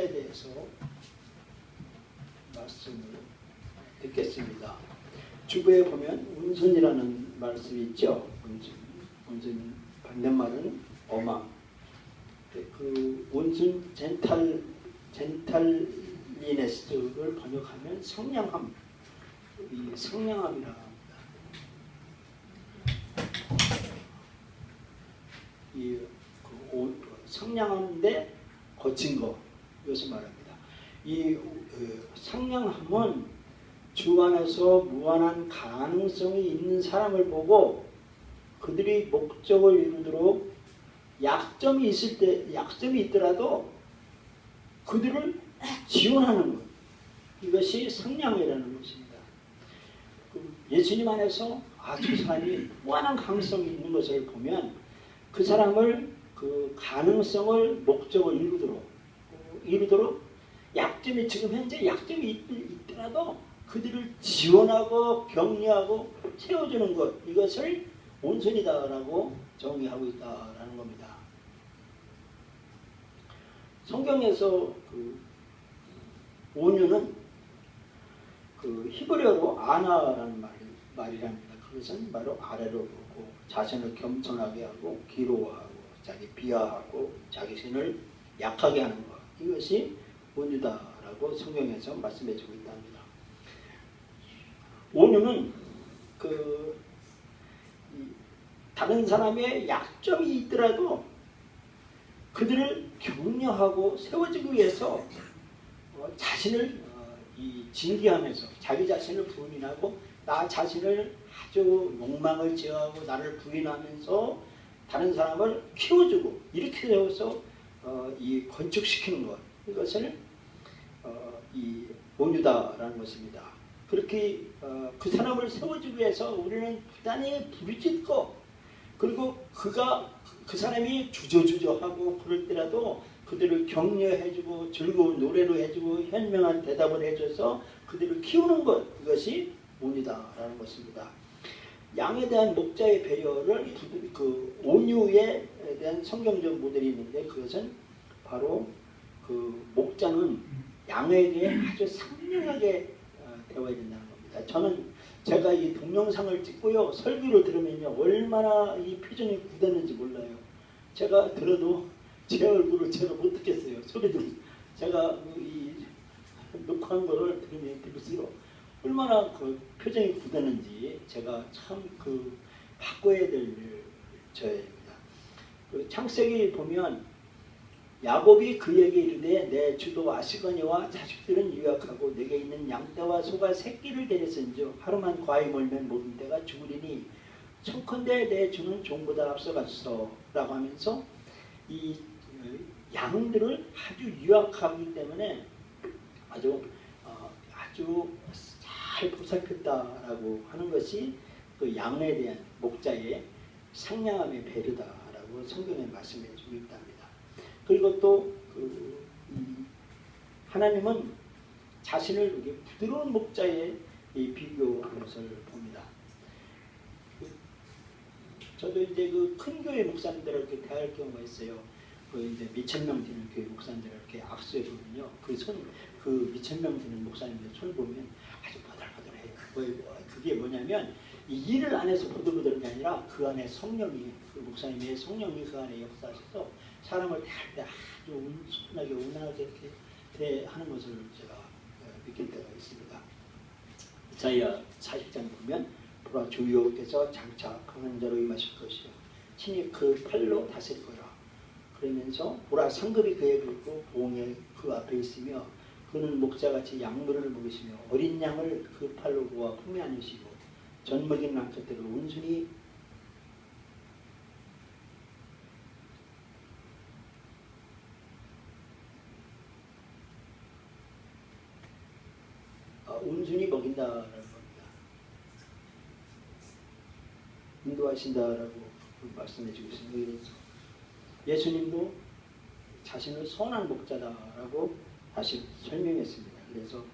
온순에 대해서 말씀을 듣겠습니다. 주부에 보면 온순이라는 말씀이 있죠. 온순 반대말은 어마. 그 온순 젠탈리네스를 번역하면 성량함. 이 성량함이라 합니다. 이 성량함인데 거친 거, 이것을 말합니다. 이 성량함은 주 안에서 무한한 가능성이 있는 사람을 보고 그들이 목적을 이루도록 약점이 있더라도 그들을 지원하는 것, 이것이 성량이라는 것입니다. 예수님 안에서 아주 사람이 무한한 가능성이 있는 것을 보면 그 사람을 그 가능성을 목적을 이루도록 약점이 지금 현재 약점이 있더라도 그들을 지원하고 격려하고 채워주는 것, 이것을 온순이다라고 정의하고 있다라는 겁니다. 성경에서 그 온유는 그 히브리어로 아나라는 말이랍니다. 그것은 바로 아래로 보고 자신을 겸손하게 하고 기로워하고 자기 비하하고 자기 신을 약하게 하는 것, 이것이 온유다라고 성경에서 말씀해주고 있답니다. 온유는 다른 사람의 약점이 있더라도 그들을 격려하고 세워주기 위해서 자신을 징계하면서 자기 자신을 부인하고 나 자신을 아주 욕망을 제어하고 나를 부인하면서 다른 사람을 키워주고 이렇게 되어서 건축시키는 것, 이것을 이 온유다라는 것입니다. 그렇게 그 사람을 세워주기 위해서 우리는 부단히 부르짖고, 그리고 그 사람이 주저주저하고 그럴 때라도 그들을 격려해주고 즐거운 노래로 해주고 현명한 대답을 해줘서 그들을 키우는 것, 이것이 온유다라는 것입니다. 양에 대한 목자의 배려를 그 온유에 대한 성경적 모델이 있는데, 그것은 바로 그 목자는 양에 대해 아주 상냥하게 대해야 된다는 겁니다. 제가 이 동영상을 찍고요, 설교를 들으면요, 얼마나 이 표정이 굳었는지 몰라요. 제가 들어도 제 얼굴을 제가 못 듣겠어요. 소리도 제가 이 녹화한 거를 들을수록 얼마나 그 표정이 굳었는지 제가 참 바꿔야 될 저입니다. 창세기 보면 야곱이 그에게 이르되 내 주도 아시거니와 자식들은 유약하고 내게 있는 양떼와 소가 새끼를 데렸은즉 하루만 과히 멀면 모든 때가 죽으리니 청컨대 내 주는 종보다 앞서갔어 라고 하면서 이 양들을 아주 유약하기 때문에 아주 잘 보살폈다라고 하는 것이 그 양에 대한 목자의 상냥함의 배려다라고 성경에 말씀해 주고 있답니다. 그리고 또 하나님은 자신을 부드러운 목자에 비교한 것을 봅니다. 저도 이제 큰 교회 목사님들을 이렇게 대할 경우가 있어요. 이제 몇천 명 되는 교회 목사님들을 이렇게 악수해 보면요, 그 몇천 명 되는 목사님들 손을 보면 아주 보들보들해요. 그게 뭐냐면 이 일을 안에서 보들보들한 게 아니라 그 안에 성령이, 그 목사님의 성령이 그 안에 역사하셔서 사람을 대할 때 아주 온순하게 온화하게 이렇게 대하는 것을 제가 느낄 때가 있습니다. 이사야 40장 보면 보라 주 여호와께서 장차 강한 자로 임하실 것이요 친히 그 팔로 다스릴 거라. 그러면서 보라 상급이 그에게 있고 보응이 그 앞에 있으며 그는 목자같이 양물을 먹이시며 어린 양을 그 팔로 모아 품에 안으시고 젖 먹이는 암컷들을 온순히 먹인다라는 겁니다. 인도하신다라고 말씀해 주고 있습니다. 예수님도 자신을 선한 목자다라고 다시 설명했습니다. 그래서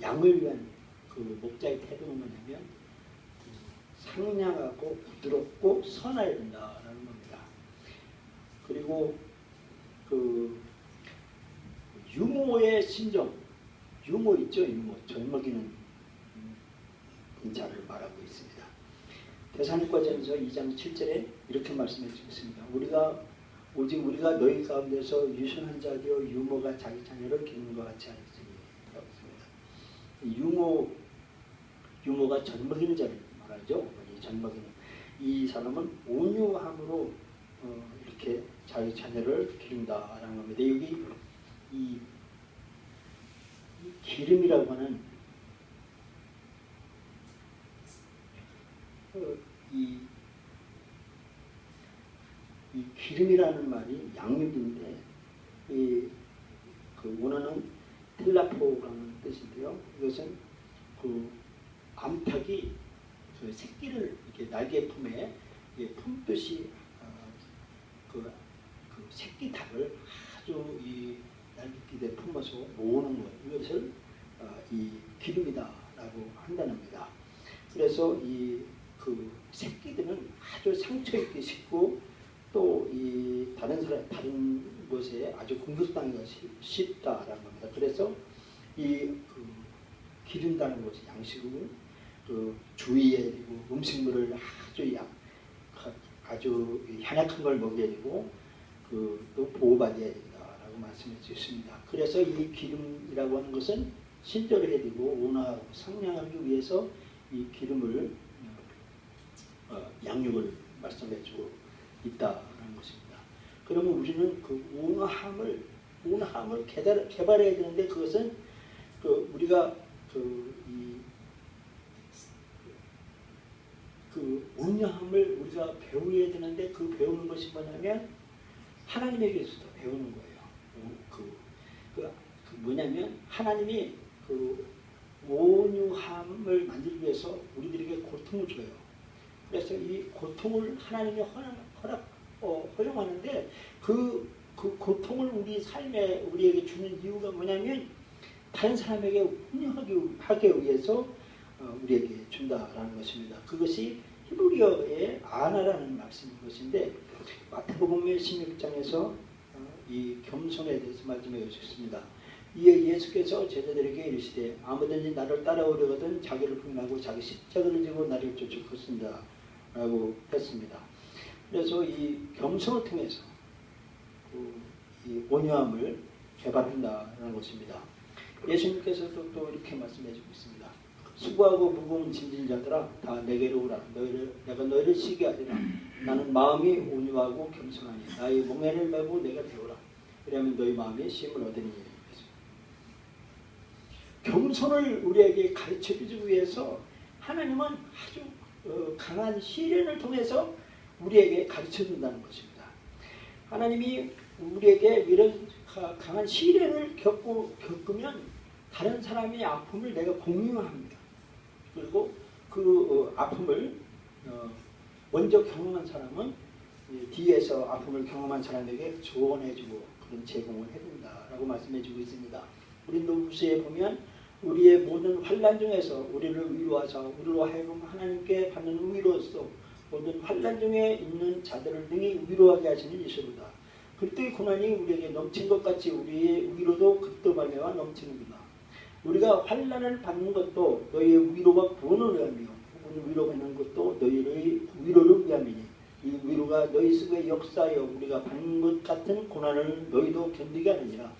양을 위한 그 목자의 태도는 뭐냐면 상냥하고 부드럽고 선해야 된다라는 겁니다. 그리고 유모의 심정, 유모 있죠, 유모. 젖먹이는 자를 말하고 있습니다. 데살로니가전서 2장 7절에 이렇게 말씀해 주셨습니다. 오직 우리가 너희 가운데서 유순한 자되어 유모가 자기 자녀를 기르는 것 같이 하였으니 라고 했습니다. 유모가 젖먹이는 자를 말하죠. 젖먹이는 이 사람은 온유함으로 이렇게 자기 자녀를 기른다라는 겁니다. 여기 이 기름이라고 하는 이 기름이라는 말이 양육인데 그 원어는 텔라포라는 뜻인데요. 이것은 그 암탉이 그 새끼를 이렇게 날개 품에 품듯이 그 새끼 닭을 아주 이 날개끼리에 품어서 모으는 것, 이것을 이 기름이다라고 한다는겁니다. 그래서 그 새끼들은 아주 상처 입기 쉽고 또 이 다른 곳에 아주 공격당하기가 쉽다라는 겁니다. 그래서 그 기른다는 것이 양식은 주의해야 되고 음식물을 아주 향약한 걸 먹여야 되고 또 보호받아야 된다라고 말씀해 주셨습니다. 그래서 이 기름이라고 하는 것은 신절을 해야 되고 온화하고 상냥하기 위해서 이 기름을 양육을 말씀해 주고 있다라는 것입니다. 그러면 우리는 그 온화함을 개발해야 되는데 그것은 우리가 그 온유함을 우리가 배워야 되는데 그 배우는 것이 뭐냐면 하나님에게서도 배우는 거예요. 뭐냐면 하나님이 그 온유함을 만들기 위해서 우리들에게 고통을 줘요. 그래서 이 고통을 하나님이 허용하는데 그 고통을 우리 삶에 우리에게 주는 이유가 뭐냐면 다른 사람에게 온유하게 위해서 우리에게 준다라는 것입니다. 그것이 히브리어의 아나라는 말씀인 것인데 마태복음 16장에서 이 겸손에 대해서 말씀해 주셨습니다. 이에 예수께서 제자들에게 이르시되 아무든지 나를 따라오려거든 자기를 부인하고 자기 십자가를 지고 나를 쫓으겠습니다 라고 했습니다. 그래서 이 겸손을 통해서 이 온유함을 개발한다는 것입니다. 예수님께서도 또 이렇게 말씀해 주고 있습니다. 수고하고 무거운 짐진 자들아 다 내게로 오라. 내가 너희를 쉬게 하리라. 나는 마음이 온유하고 겸손하니 나의 멍에를 메고 내가 배우라. 그러면 너희 마음이 쉼을 얻으리니. 겸손을 우리에게 가르쳐주기 위해서 하나님은 아주 강한 시련을 통해서 우리에게 가르쳐준다는 것입니다. 하나님이 우리에게 이런 강한 시련을 겪으면 다른 사람의 아픔을 내가 공유합니다. 그리고 그 아픔을 먼저 경험한 사람은 뒤에서 아픔을 경험한 사람에게 조언해주고 그런 제공을 해준다라고 말씀해주고 있습니다. 우리 노후서에 보면 우리의 모든 환난 중에서 우리를 위로하사 우리로 하여금 하나님께 받는 위로로서 모든 환난 중에 있는 자들을 능히 위로하게 하시는 이시로다. 그때의 고난이 우리에게 넘친 것 같이 우리의 위로도 그때 말미암아 넘치는구나. 우리가 환난을 받는 것도 너희의 위로가 구원을 위함이요 혹은 위로받는 것도 너희의 위로를 위함이니 이 위로가 너희 속에 역사하여 우리가 받는 것 같은 고난을 너희도 견디게 하느니라.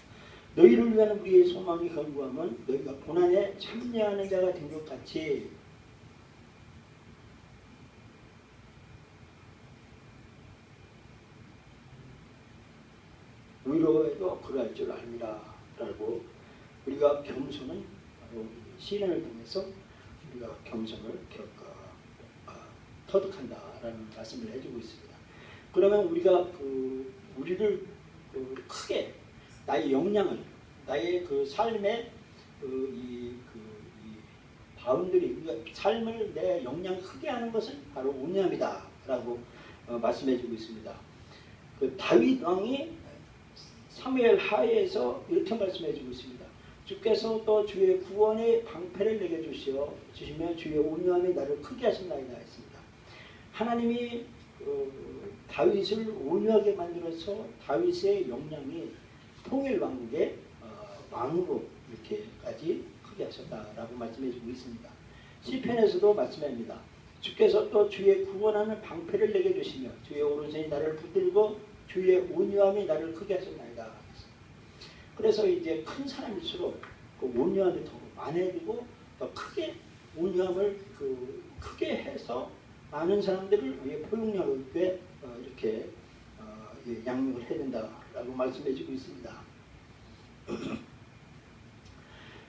너희를 위한 우리의 소망이 견고하면 너희가 고난에 참여하는 자가 된 것 같이 위로에도 그러할 줄 압니다 라고 우리가 겸손은 바로 시련을 통해서 우리가 겸손을 터득한다라는 말씀을 해주고 있습니다. 그러면 우리가 우리를 크게 나의 역량을 나의 그 삶의 이 바운더리 삶을 내 역량 크게 하는 것은 바로 온유함이다라고 말씀해주고 있습니다. 다윗 왕이 사무엘 하에서 이렇게 말씀해주고 있습니다. 주께서 또 주의 구원의 방패를 내게 주시며 주의 온유함이 나를 크게 하신다이다 했습니다. 하나님이 다윗을 온유하게 만들어서 다윗의 역량이 통일 왕국에 왕으로 이렇게까지 크게 하셨다라고 말씀해주고 있습니다. 시편에서도 말씀합니다. 주께서 또 주의 구원하는 방패를 내게 주시며 주의 오른손이 나를 붙들고 주의 온유함이 나를 크게 하셨나이다. 그래서 이제 큰 사람일수록 그 온유함이 더 많아지고 더 크게 온유함을 크게 해서 많은 사람들을 위해 포용력 있게 이렇게 양육을 해야 된다라고 말씀해주고 있습니다.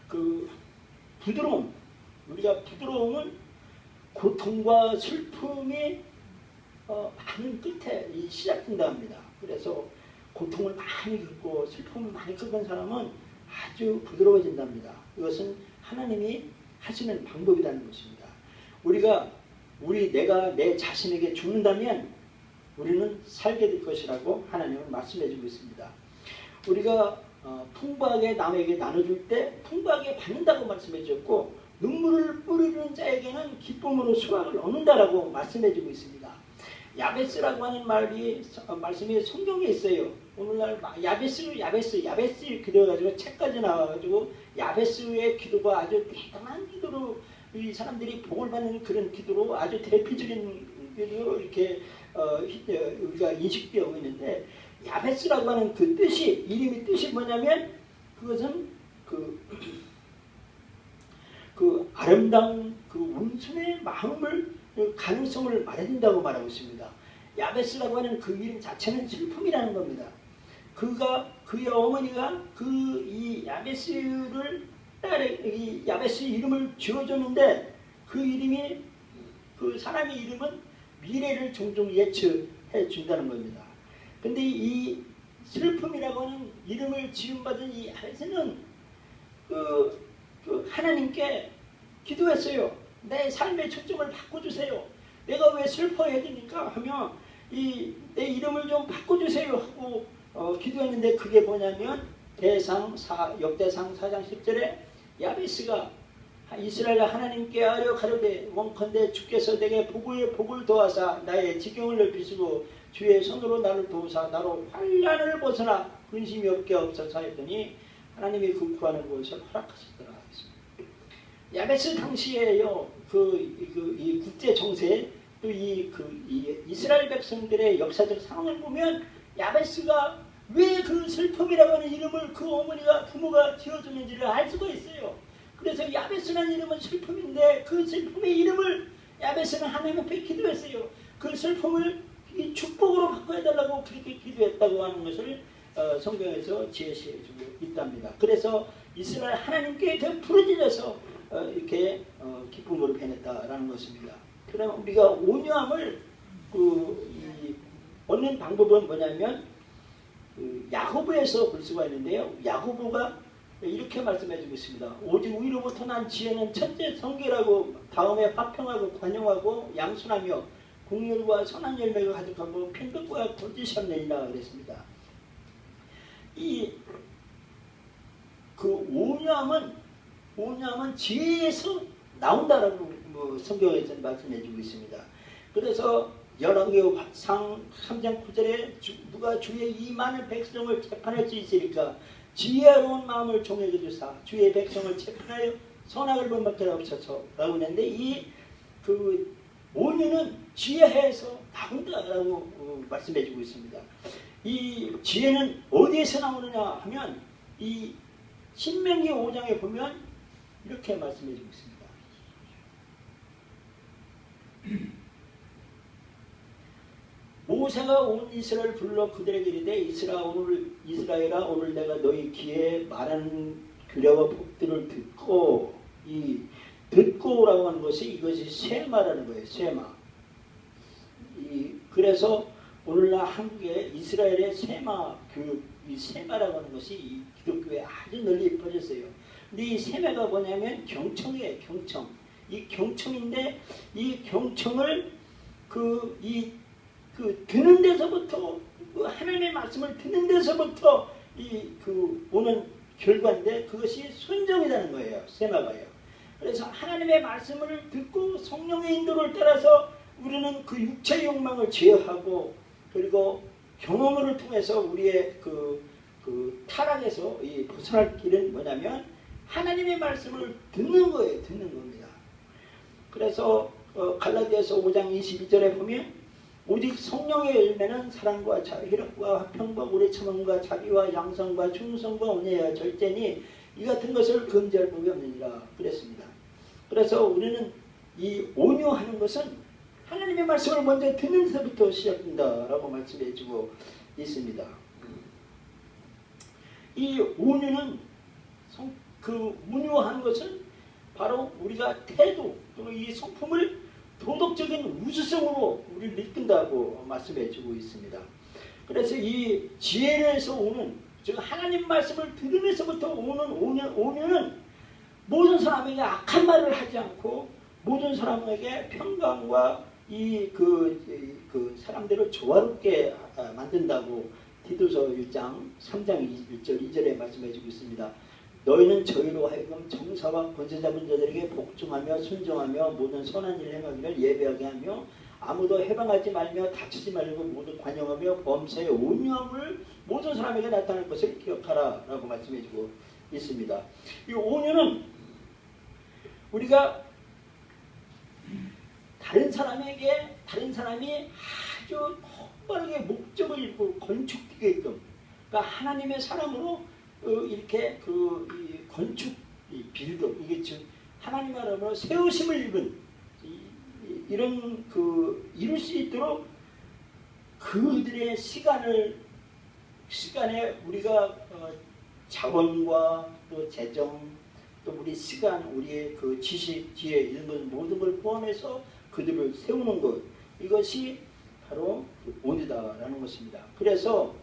그 부드러움, 우리가 부드러움은 고통과 슬픔이 많은 끝에 시작된다 합니다. 그래서 고통을 많이 겪고 슬픔을 많이 겪은 사람은 아주 부드러워진답니다. 이것은 하나님이 하시는 방법이라는 것입니다. 내가 내 자신에게 죽는다면 우리는 살게 될 것이라고 하나님은 말씀해주고 있습니다. 우리가 풍부하게 남에게 나눠줄 때 풍부하게 받는다고 말씀해주셨고 눈물을 뿌리는 자에게는 기쁨으로 수확을 얻는다라고 말씀해주고 있습니다. 야베스라고 하는 말씀이 성경에 있어요. 오늘날 야베스 이렇게 되어가지고 책까지 나와가지고 야베스의 기도가 아주 대단한 기도로 이 사람들이 복을 받는 그런 기도로 아주 대표적인 기도로 이렇게 우리가 인식되어 있는데 야베스라고 하는 그 뜻이 이름의 뜻이 뭐냐면 그것은 그 아름다운 그 온순의 마음을 가능성을 말해준다고 말하고 있습니다. 야베스라고 하는 그 이름 자체는 슬픔이라는 겁니다. 그의 어머니가 이 야베스 이름을 지어줬는데 그 이름이 그 사람의 이름은 미래를 종종 예측해 준다는 겁니다. 근데 이 슬픔이라고 하는 이름을 지음받은 이 야베스는 하나님께 기도했어요. 내 삶의 초점을 바꿔주세요. 내가 왜 슬퍼해야 되니까 하며 내 이름을 좀 바꿔주세요 하고 기도했는데 그게 뭐냐면 역대상 4장 10절에 야베스가 이스라엘 하나님께 아뢰어 가로되 원컨대 주께서 내게 복을 도하사 나의 지경을 넓히시고 주의 손으로 나를 도우사 나로 환난을 벗어나 근심이 없게 없어서 했더니 하나님이 그 구하는 것을 허락하셨더라 했습니다. 야베스 당시에요 이 국제 정세 또 이 이스라엘 백성들의 역사적 상황을 보면 야베스가 왜 그 슬픔이라고 하는 이름을 그 어머니가 부모가 지어줬는지를 알 수가 있어요. 그래서 야베스라는 이름은 슬픔인데 그 슬픔의 이름을 야베스는 하나님 앞에 기도했어요. 그 슬픔을 축복으로 바꿔달라고 그렇게 기도했다고 하는 것을 성경에서 제시해주고 있답니다. 그래서 이스라엘 하나님께 더 부르짖어서 이렇게 기쁨으로 변했다라는 것입니다. 그럼 우리가 온유함을 얻는 방법은 뭐냐면 야고보에서 볼 수가 있는데요. 야고보가 이렇게 말씀해주고 있습니다. 오직 위로부터 난 지혜는 첫째 성결하고 다음에 화평하고 관용하고 양순하며 공율과 선한 열매가 가득하고 편덕과 거짓이었느니라 그랬습니다. 온유함은 지혜에서 나온다라고 성경에서 말씀해주고 있습니다. 그래서 열왕기상 3장 9절에 누가 주의 이 많은 백성을 재판할 수 있으리까 지혜로운 마음을 종에게 주사 주의 백성을 재판하여 선악을 본받게 하옵소서 라고 했는데 온유는 지혜에서 나온다라고 말씀해주고 있습니다. 이 지혜는 어디에서 나오느냐 하면 이 신명기 5장에 보면 이렇게 말씀해주고 있습니다. 모세가 온 이스라엘을 불러 그들에게 이르되 이스라엘아 오늘 내가 너희 귀에 말하는 규례와 법들을 듣고라고 하는 것이 이것이 세마라는 거예요. 세마. 그래서 오늘날 한국에 이스라엘의 세마 교육, 이 세마라고 하는 것이 이 기독교에 아주 널리 퍼졌어요. 근데 이 세마가 뭐냐면 경청이에요. 경청. 이 경청인데 이 경청을 듣는 데서부터 하나님의 말씀을 듣는 데서부터 오는 결과인데 그것이 순종이라는 거예요. 세마가요. 그래서 하나님의 말씀을 듣고 성령의 인도를 따라서 우리는 그 육체의 욕망을 제어하고 그리고 경험을 통해서 우리의 그 타락에서 이 벗어날 길은 뭐냐면 하나님의 말씀을 듣는 거예요. 듣는 겁니다. 그래서 갈라디아서 5장 22절에 보면 오직 성령의 열매는 사랑과 희락과 화평과 오래 참음과 자비와 양성과 충성과 온유와 절제니 이 같은 것을 금지할 법이 없느니라 그랬습니다. 그래서 우리는 이 온유하는 것은 하나님의 말씀을 먼저 듣는 데서부터 시작된다라고 말씀해 주고 있습니다. 이 온유는 그 온유하는 것은 바로 우리가 태도 또는 이 성품을 도덕적인 우수성으로 우리를 이끈다고 말씀해 주고 있습니다. 그래서 이 지혜에서 오는 즉 하나님 말씀을 들으면서부터 오는 온유는 모든 사람에게 악한 말을 하지 않고 모든 사람에게 평강과 그 사람들을 조화롭게 만든다고 디도서 1장 3장 1절 2절에 말씀해 주고 있습니다. 너희는 저희로 하여금 정사와 권세 잡은 자들에게 복종하며 순종하며 모든 선한 일을 행하기를 예배하게 하며 아무도 해방하지 말며 다치지 말고 모두 관용하며 범사의 온유함을 모든 사람에게 나타낼 것을 기억하라 라고 말씀해 주고 있습니다. 이 온유는 우리가 다른 사람이 아주 똑바르게 목적을 잃고 건축되게끔 그러니까 하나님의 사람으로 이렇게 이 건축 빌더 이게 즉 하나님 나라로 세우심을 입은 이런 이룰 수 있도록 그들의 시간에 우리가 자원과 또 재정 또 우리 시간 우리의 그 지식 지혜 이런 것 모든 걸 포함해서 그들을 세우는 것 이것이 바로 온유다라는 것입니다. 그래서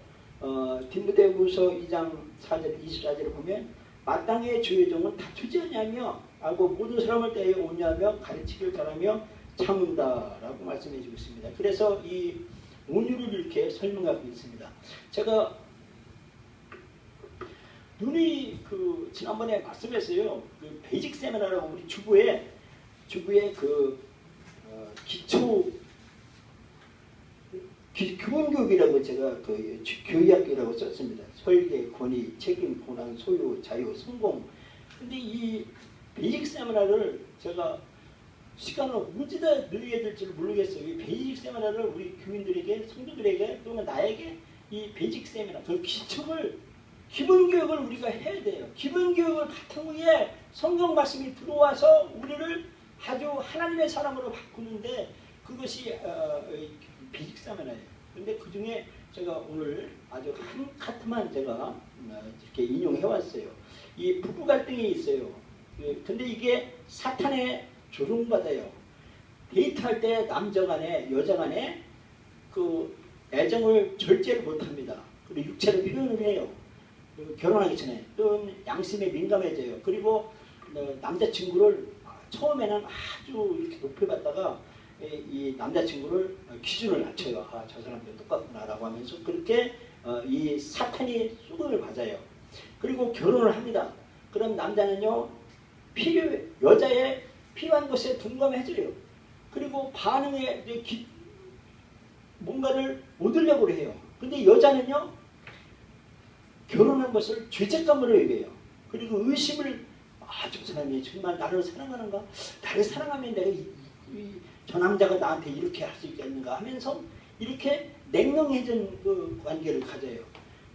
디모데후서 2장 4절 24절을 보면 마땅히 주의 종은 다투지 아니하며 하고 모든 사람을 대하여 온유하며 가르치기를 잘하며 참은다라고 말씀해 주고 있습니다. 그래서 이 온유를 이렇게 설명하고 있습니다. 제가 눈이 지난번에 말씀했어요. 그 베이직 세미나라고 우리 주부의 기초 기본교육이라고 제가 교육학교라고 썼습니다. 설계, 권위, 책임, 고난, 소유, 자유, 성공. 근데 이 베이직 세미나를 제가 시간을 언제다 늘려야 될지 모르겠어요. 이 베이직 세미나를 우리 교인들에게, 성도들에게 또는 나에게 이 베이직 세미나, 그 기본교육을 우리가 해야 돼요. 기본교육을 바탕 위에 성경 말씀이 들어와서 우리를 아주 하나님의 사람으로 바꾸는데 그것이 베이직 세미나예요. 근데 그 중에 제가 오늘 아주 한 카트만 제가 이렇게 인용해 왔어요. 이 부부 갈등이 있어요. 근데 이게 사탄의 조종받아요. 데이트할 때 남자 간에 여자 간에 그 애정을 절제를 못합니다. 그리고 육체로 표현을 해요. 그리고 결혼하기 전에 또 양심에 민감해져요. 그리고 남자친구를 처음에는 아주 이렇게 높이 받다가 이 남자친구를 기준을 낮춰요. 아, 저 사람들 똑같구나 라고 하면서 그렇게 이 사탄이 수긍을 받아요. 그리고 결혼을 합니다. 그럼 남자는요 여자의 필요한 것에 둔감해져요. 그리고 반응에 뭔가를 얻으려고 해요. 근데 여자는요 결혼한 것을 죄책감으로 여겨요. 그리고 의심을 저 사람이 정말 나를 사랑하는가? 나를 사랑하면 내가 저 남자가 나한테 이렇게 할 수 있겠는가 하면서 이렇게 냉랭해진 그 관계를 가져요.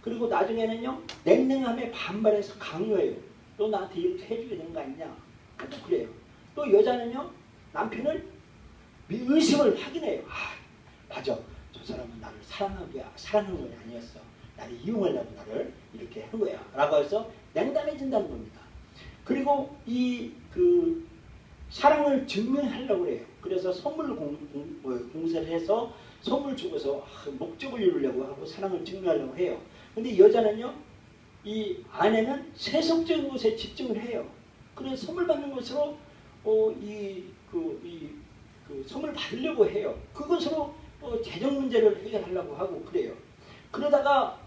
그리고 나중에는요 냉랭함에 반발해서 강요해요. 너 나한테 이렇게 해줘야 되는 거 아니냐? 또 그래요. 또 여자는요 남편을 의심을 확인해요. 아 맞아, 저 사람은 나를 사랑하는 건 아니었어. 나를 이용하려고 나를 이렇게 한 거야 라고 해서 냉담해진다는 겁니다. 그리고 사랑을 증명하려고 해요. 그래서 선물 공세를 해서 선물 주고서 목적을 이루려고 하고 사랑을 증명하려고 해요. 근데 여자는요 이 아내는 세속적인 것에 집중을 해요. 그래서 선물 받는 것으로 선물 받으려고 해요. 그것으로 재정 문제를 해결하려고 하고 그래요. 그러다가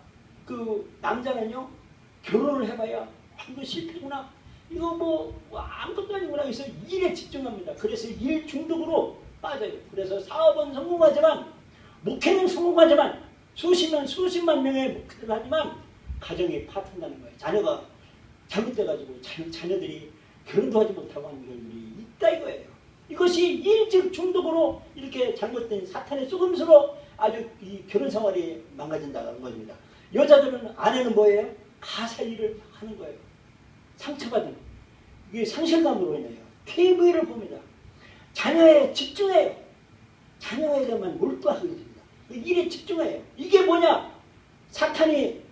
남자는요 결혼을 해봐야 이거 실패구나, 이거 뭐 아무것도 아니구나 해서 일에 집중합니다. 그래서 일 중독으로 빠져요. 그래서 사업은 성공하지만 목회는 성공하지만 수십만 명의 목회를 하지만 가정이 파탄나는 거예요. 자녀가 잘못돼가지고 자녀들이 결혼도 하지 못하고 하는 경우들이 있다 이거예요. 이것이 일찍 중독으로 이렇게 잘못된 사탄의 속임수로 아주 이 결혼 생활이 망가진다는 겁니다. 여자들은 아내는 뭐예요? 가사 일을 하는 거예요. 상처받은 이게 상실감으로 인해요. TV를 봅니다. 자녀에 집중해요. 자녀에게만 몰두하게 됩니다. 일에 집중해요. 이게 뭐냐? 사탄한테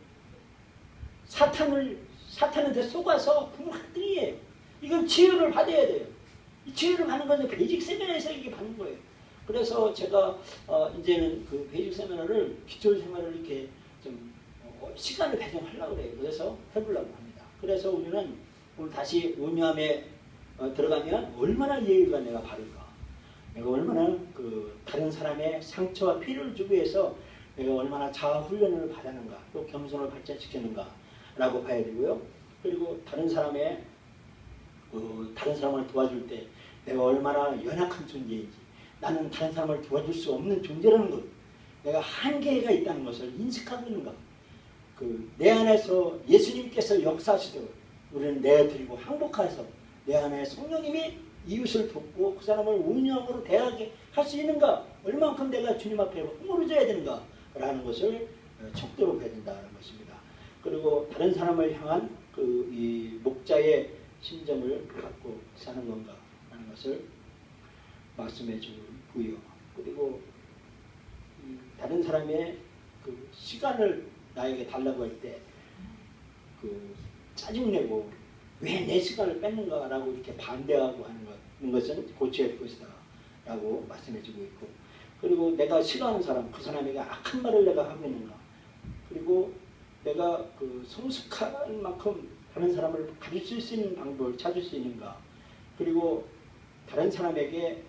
속아서 부모한 등이에요. 이건 치유를 받아야 돼요. 이 치유를 받는 것은 베이직 세미나에서 이게 받는 거예요. 그래서 제가 이제는 그 베이직 세미나를 기초 생활을 이렇게 좀 시간을 배정하려고 그래요. 그래서 해보려고 합니다. 그래서 우리는 오늘 다시 온유함에 들어가면 얼마나 예의가 내가 바를까? 내가 얼마나 그 다른 사람의 상처와 피를 주기 위해서 내가 얼마나 자아 훈련을 받았는가, 또 겸손을 발전시켰는가라고 봐야 되고요. 그리고 다른 사람을 도와줄 때 내가 얼마나 연약한 존재인지, 나는 다른 사람을 도와줄 수 없는 존재라는 것, 내가 한계가 있다는 것을 인식하고 있는가. 내 안에서 예수님께서 역사하시도록 우리는 내어드리고 항복해서 내 안에 성령님이 이웃을 돕고 그 사람을 온유함으로 대하게 할 수 있는가, 얼만큼 내가 주님 앞에 허물어져야 되는가 라는 것을 척도로 해야 된다는 것입니다. 그리고 다른 사람을 향한 이 목자의 심정을 갖고 사는 건가 하는 것을 말씀해 주고요. 그리고 다른 사람의 그 시간을 나에게 달라고 할 때 짜증내고 왜 내 시간을 뺏는가라고 이렇게 반대하고 하는 것은 고쳐야 할 것이다 라고 말씀해 주고 있고, 그리고 내가 싫어하는 사람, 그 사람에게 악한 말을 내가 하고 있는가, 그리고 내가 성숙한 만큼 다른 사람을 가르칠 수 있는 방법을 찾을 수 있는가, 그리고 다른 사람에게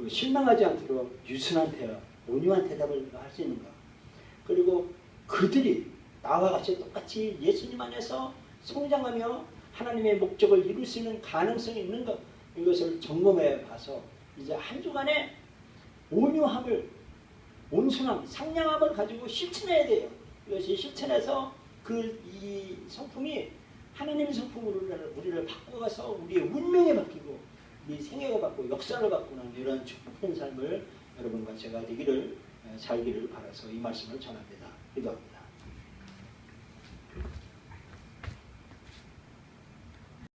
실망하지 않도록 유순한 대화, 온유한 대답을 할 수 있는가, 그리고 그들이 나와 같이 똑같이 예수님 안에서 성장하며 하나님의 목적을 이룰 수 있는 가능성이 있는가, 이것을 점검해 봐서 이제 한 주간에 온유함을, 온순함, 상냥함을 가지고 실천해야 돼요. 이것이 실천해서 이 성품이 하나님의 성품으로 우리를 바꿔가서 우리의 운명이 바뀌고 우리 생애가 바뀌고 역사를 바꾸는 이런 축복된 삶을 여러분과 제가 살기를 바라서 이 말씀을 전합니다. 기도합니다.